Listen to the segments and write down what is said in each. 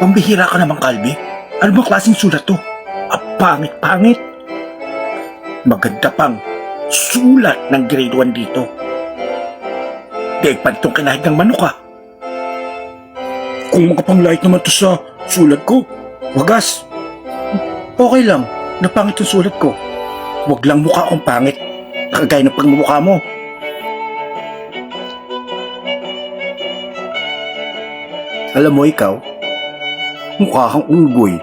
Pambihira ka naman, Calvi. Ano bang klaseng sulat to? Pangit-pangit. Maganda pang sulat ng grade 1 dito. Daig pa itong kinahig ng manok ah. Kung makapanglait naman to sa sulat ko, wagas. Okay lang, napangit yung sulat ko. Huwag lang mukha akong pangit. Kagaya ng pagmumukha mo. Alam mo ikaw, mukha kang unggoy.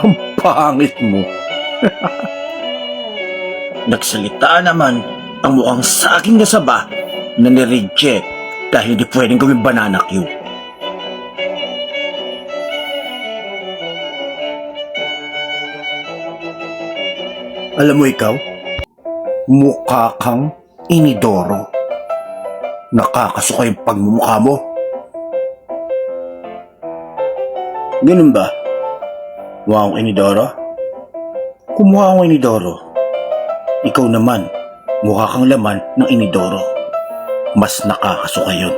Ang pangit mo. Nagsalita naman ang mukhang saging na saba na nireject dahil hindi pwedeng gawing banana cue. Alam mo ikaw, mukha kang inidoro. Nakakasuka yung pagmumukha mo. Ganun ba? Mukha akong inidoro? Kung mukha akong inidoro, ikaw naman, mukha kang laman ng inidoro. Mas nakakasuka yun.